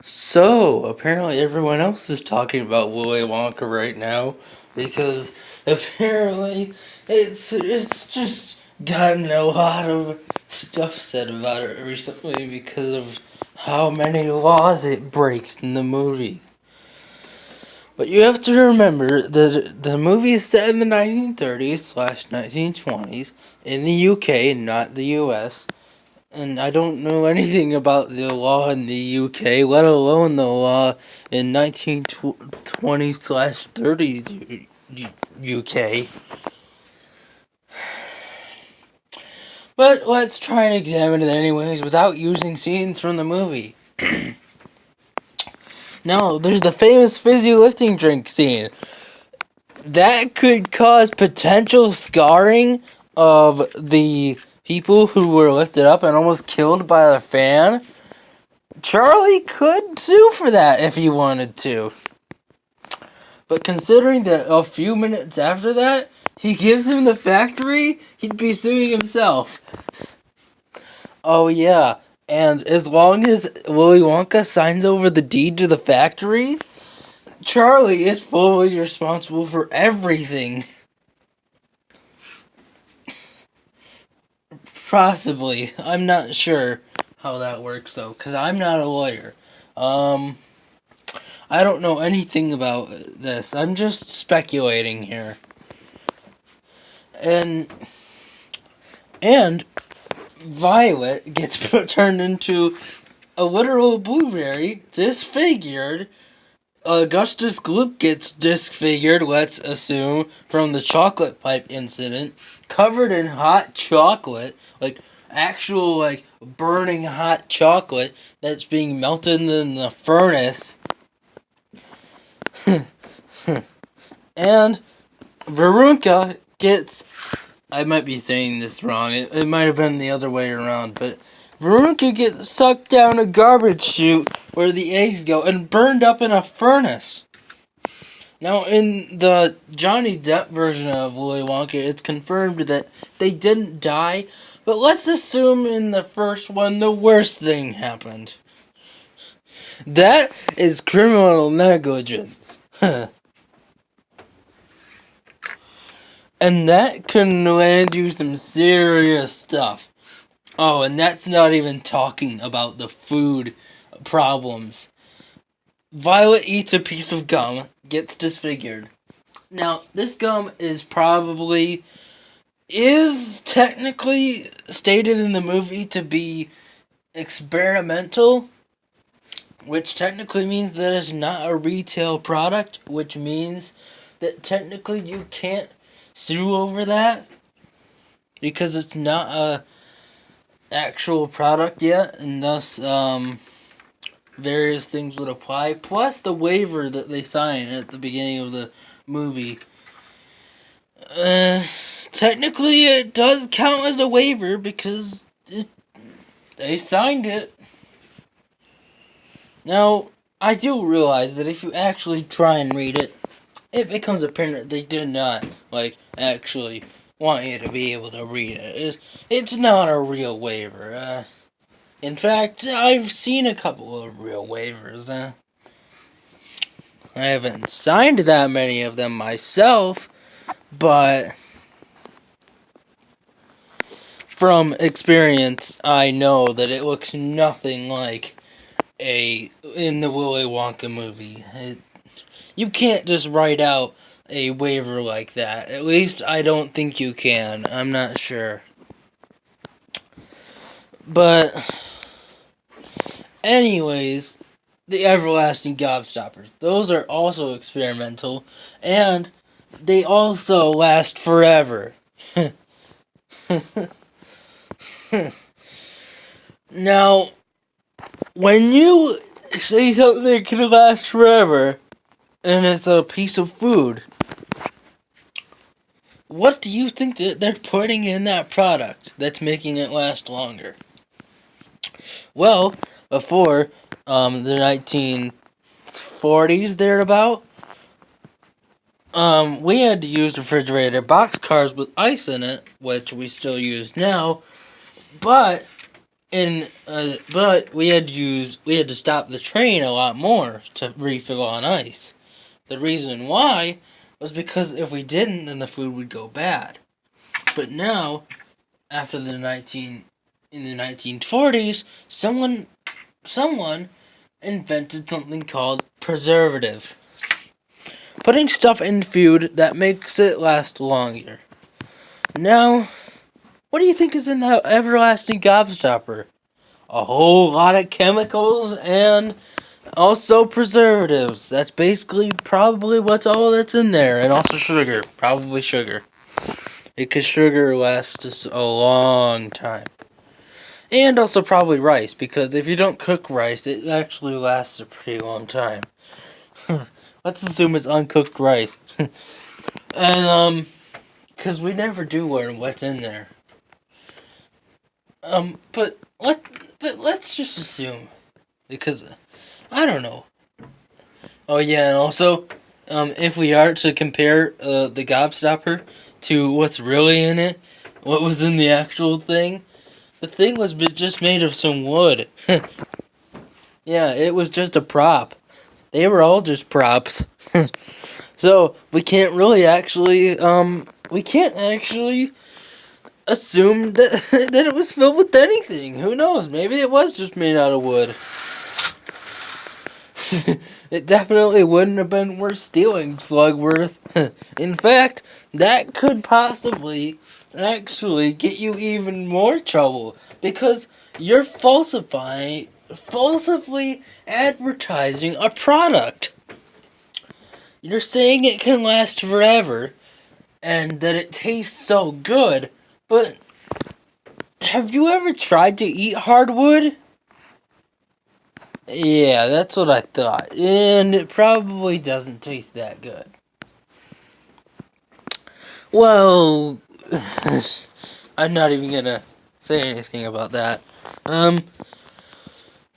So, apparently everyone else is talking about Willy Wonka right now because apparently it's just gotten a lot of stuff said about it recently because of how many laws it breaks in the movie. But you have to remember that the movie is set in the 1930s slash 1920s in the UK, not the US. And I don't know anything about the law in the UK, let alone the law in 1920 slash 30 UK. But let's try and examine it anyways without using scenes from the movie. Now, there's the famous fizzy lifting drink scene. That could cause potential scarring of the people who were lifted up and almost killed by the fan. Charlie could sue for that if he wanted to. But considering that a few minutes after that, he gives him the factory, he'd be suing himself. Oh yeah, and as long as Willy Wonka signs over the deed to the factory, Charlie is fully responsible for everything. Possibly. I'm not sure how that works though, because I'm not a lawyer. I don't know anything about this. I'm just speculating here. And and Violet gets turned into a literal blueberry, disfigured. Augustus Gloop gets disfigured, let's assume, from the chocolate pipe incident, covered in hot chocolate, like actual like burning hot chocolate that's being melted in the furnace. And Veruca gets, I might be saying this wrong, it might have been the other way around, but Veruca gets sucked down a garbage chute where the eggs go and burned up in a furnace. Now, in the Johnny Depp version of Willy Wonka, it's confirmed that they didn't die, but let's assume in the first one the worst thing happened. That is criminal negligence. And that can land you some serious stuff. Oh, and that's not even talking about the food problems. Violet eats a piece of gum, gets disfigured. Now, this gum is technically stated in the movie to be experimental, which technically means that it's not a retail product, which means that technically you can't sue over that because it's not a actual product yet, and thus various things would apply, plus the waiver that they sign at the beginning of the movie. Technically it does count as a waiver because they signed it. Now, I do realize that if you actually try and read it, it becomes apparent that they did not, actually want you to be able to read it. It's not a real waiver. In fact, I've seen a couple of real waivers. I haven't signed that many of them myself, but from experience, I know that it looks nothing like in the Willy Wonka movie. You can't just write out a waiver like that. At least I don't think you can. I'm not sure. But anyways, the everlasting gobstoppers. Those are also experimental, and they also last forever. Now, when you say something can last forever, and it's a piece of food, what do you think that they're putting in that product that's making it last longer? Well, before the 1940s, thereabout, we had to use refrigerator boxcars with ice in it, which we still use now, but But we had to stop the train a lot more to refill on ice. The reason why was because if we didn't, then the food would go bad. But now, after in the 1940s, someone invented something called preservatives. Putting stuff in food that makes it last longer. Now, what do you think is in that everlasting gobstopper? A whole lot of chemicals and also preservatives. That's basically probably what's all that's in there. And also sugar. Probably sugar. Because sugar lasts a long time. And also probably rice. Because if you don't cook rice, it actually lasts a pretty long time. Let's assume it's uncooked rice. And, because we never do learn what's in there. But let's just assume. Because, I don't know. Oh yeah, and also, if we are to compare the gobstopper to what's really in it, what was in the actual thing, the thing was just made of some wood. Yeah, it was just a prop. They were all just props. So, we can't actually assume that, that it was filled with anything. Who knows? Maybe it was just made out of wood. It definitely wouldn't have been worth stealing, Slugworth. In fact, that could possibly actually get you even more trouble because you're falsifying falsely advertising a product. You're saying it can last forever and that it tastes so good, but have you ever tried to eat hardwood? Yeah, that's what I thought. And it probably doesn't taste that good. Well, I'm not even gonna say anything about that.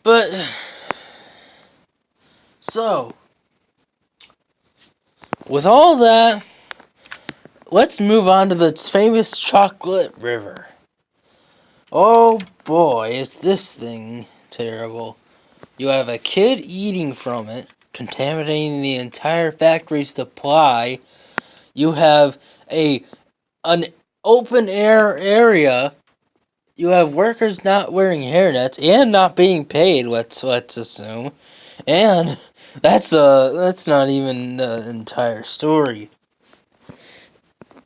But, so, with all that, let's move on to the famous chocolate river. Oh boy, is this thing terrible. You have a kid eating from it, contaminating the entire factory supply. You have an open air area. You have workers not wearing hairnets and not being paid, let's assume. And that's not even the entire story.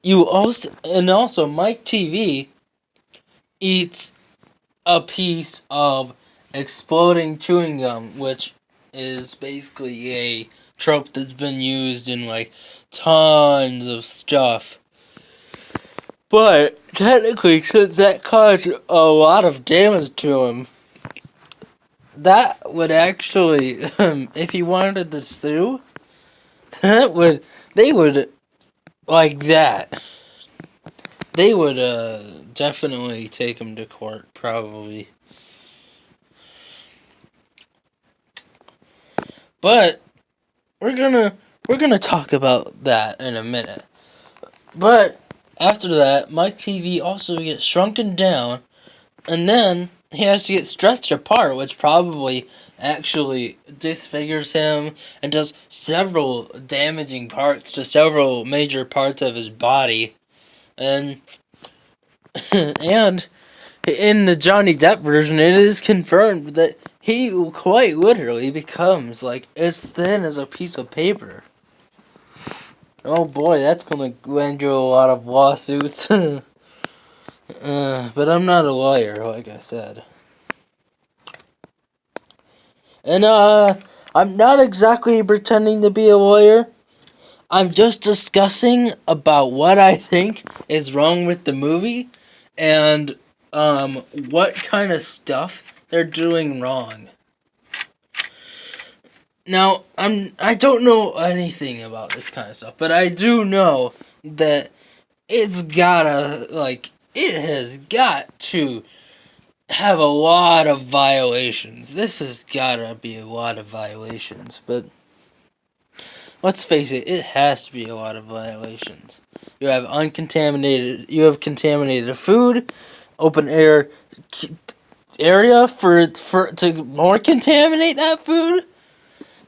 Also Mike TV eats a piece of exploding chewing gum, which is basically a trope that's been used in like tons of stuff. But technically, since that caused a lot of damage to him, that would actually, if he wanted to sue, they would like that. They would definitely take him to court, probably. But we're gonna talk about that in a minute. But after that, Mike TV also gets shrunken down, and then he has to get stretched apart, which probably actually disfigures him and does several damaging parts to several major parts of his body. And and in the Johnny Depp version, it is confirmed that he quite literally becomes like as thin as a piece of paper. Oh boy, that's gonna land you a lot of lawsuits. But I'm not a lawyer, like I said. And I'm not exactly pretending to be a lawyer. I'm just discussing about what I think is wrong with the movie and what kind of stuff they're doing wrong. Now, I don't know anything about this kind of stuff, but I do know that it has got to have a lot of violations. This has gotta be a lot of violations, but let's face it, it has to be a lot of violations. You have contaminated food, open air area for to more contaminate that food.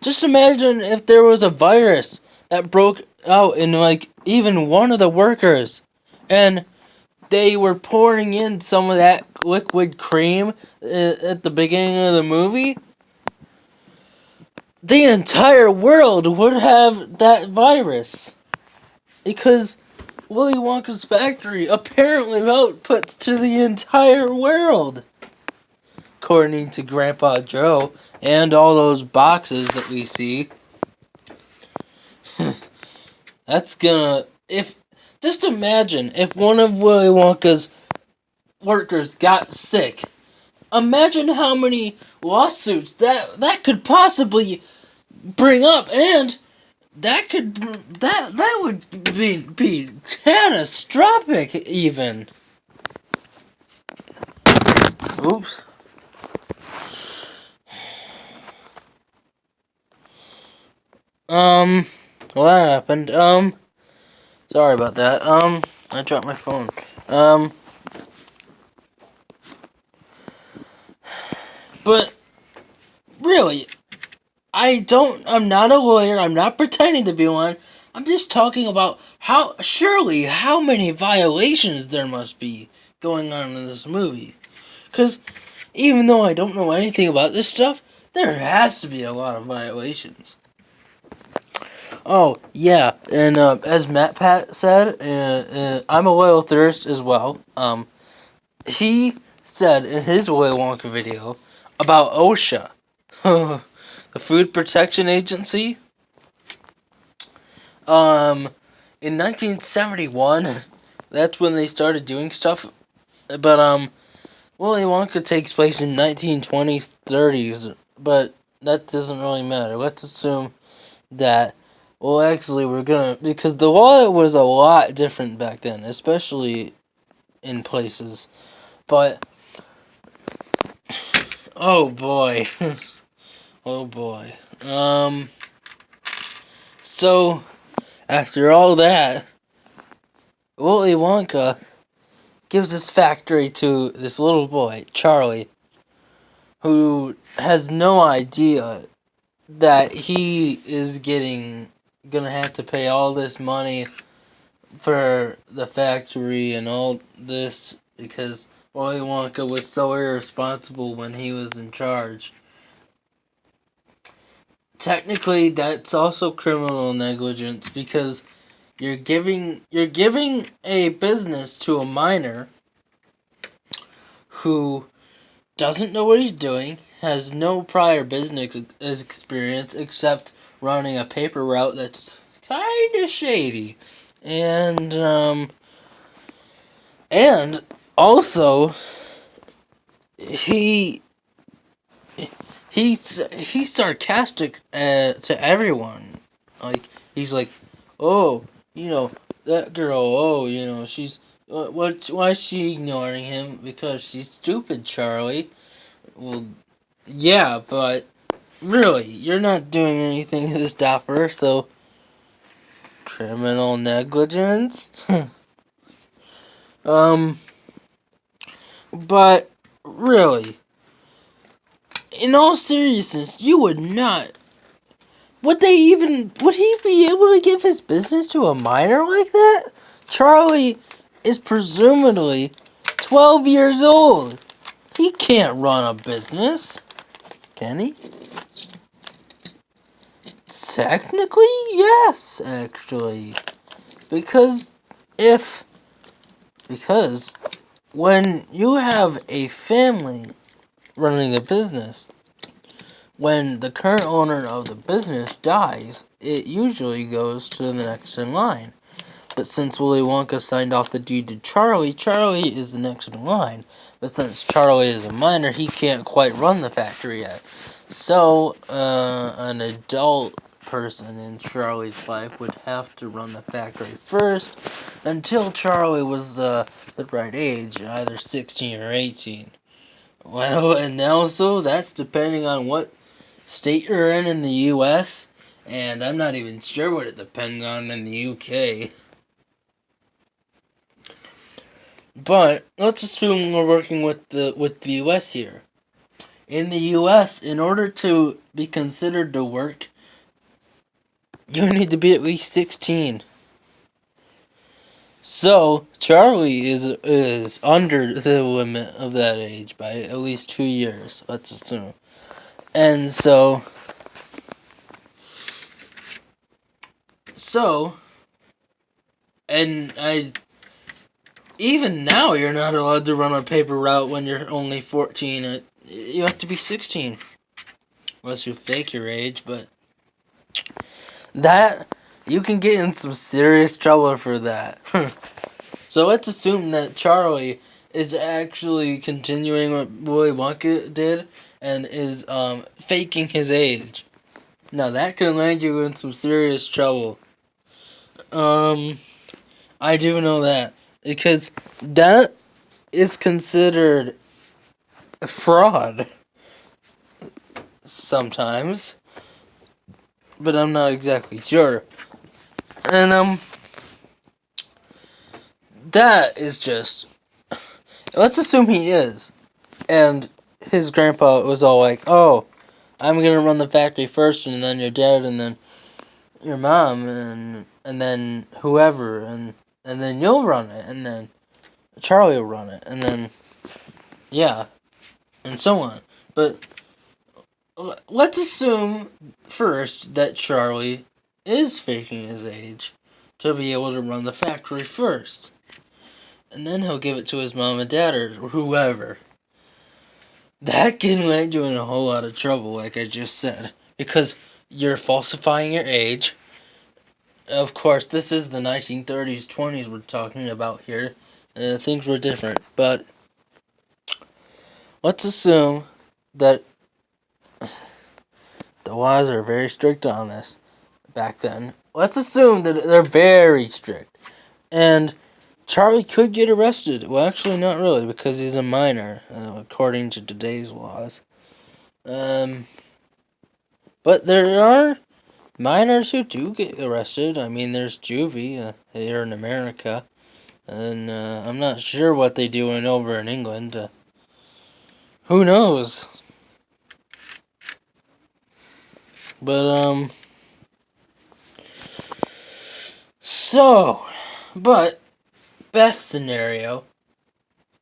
Just imagine if there was a virus that broke out in like even one of the workers, and they were pouring in some of that liquid cream at the beginning of the movie. The entire world would have that virus because Willy Wonka's factory apparently outputs to the entire world, according to Grandpa Joe and all those boxes that we see. That's gonna if just imagine if one of Willy Wonka's workers got sick. Imagine how many lawsuits that could possibly bring up, and that would be catastrophic even. Oops. Well, that happened. Sorry about that. I dropped my phone. But really, I'm not a lawyer. I'm not pretending to be one. I'm just talking about how many violations there must be going on in this movie. Because even though I don't know anything about this stuff, there has to be a lot of violations. Oh, yeah, and as Matt Pat said, I'm a loyal thirst as well. He said in his Willy Wonka video about OSHA, the Food Protection Agency. In 1971, that's when they started doing stuff. But Willy Wonka takes place in 1920s, 30s, but that doesn't really matter. Let's assume that. Well, actually, because the law was a lot different back then, especially in places. But oh boy, oh boy. So after all that, Willy Wonka gives his factory to this little boy, Charlie, who has no idea that he is gonna have to pay all this money for the factory and all this because Willy Wonka was so irresponsible when he was in charge. Technically, that's also criminal negligence because you're giving a business to a minor who doesn't know what he's doing, has no prior business experience except running a paper route that's kind of shady. And also he's sarcastic to everyone. Like he's like, oh, that girl. Oh, she's why is she ignoring him? Because she's stupid, Charlie. Well, yeah, but really, you're not doing anything to stop her, so criminal negligence. But really, in all seriousness, you would not. Would he be able to give his business to a minor like that? Charlie is presumably 12 years old. He can't run a business, can he? Technically, yes, actually. Because when you have a family running a business, when the current owner of the business dies, it usually goes to the next in line. But since Willy Wonka signed off the deed to Charlie, Charlie is the next in line. But since Charlie is a minor, he can't quite run the factory yet. So, an adult person in Charlie's life would have to run the factory first until Charlie was the right age, either 16 or 18. Well, and also, that's depending on what state you're in the U.S., and I'm not even sure what it depends on in the U.K. But let's assume we're working with the U.S. here. In the U.S., in order to be considered to work, you need to be at least 16. So Charlie is under the limit of that age by at least 2 years. Let's assume, and so, and I even now you're not allowed to run a paper route when you're only 14. You have to be 16, unless you fake your age. But that you can get in some serious trouble for that. So let's assume that Charlie is actually continuing what Willy Wonka did and is faking his age. Now that can land you in some serious trouble. I do know that because that is considered a fraud sometimes, but I'm not exactly sure. And that is just. Let's assume he is, and his grandpa was all like, "Oh, I'm gonna run the factory first, and then your dad, and then your mom, and then whoever, and then you'll run it, and then Charlie will run it, and then yeah, and so on." But let's assume first that Charlie is faking his age to be able to run the factory first, and then he'll give it to his mom and dad or whoever. That can land you in a whole lot of trouble, like I just said, because you're falsifying your age. Of course, this is the 1930s, 20s we're talking about here. Things were different, but let's assume that the laws are very strict on this back then. Let's assume that they're very strict. And Charlie could get arrested. Well, actually, not really, because he's a minor, according to today's laws. But there are minors who do get arrested. I mean, there's juvie here in America. And I'm not sure what they do over in England. Who knows? But, but, best scenario,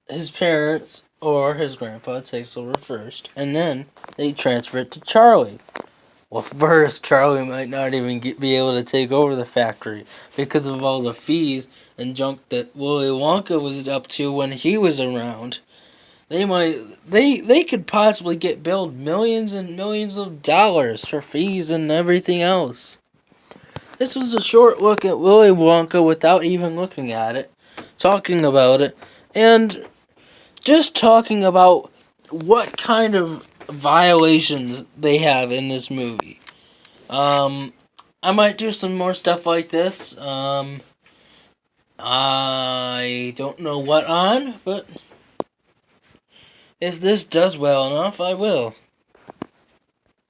his parents or his grandpa takes over first, and then they transfer it to Charlie. Well, first, Charlie might not even be able to take over the factory because of all the fees and junk that Willy Wonka was up to when he was around. They could possibly get billed millions and millions of dollars for fees and everything else. This was a short look at Willy Wonka without even looking at it, talking about it, and just talking about what kind of violations they have in this movie. I might do some more stuff like this. I don't know what on, but if this does well enough, I will.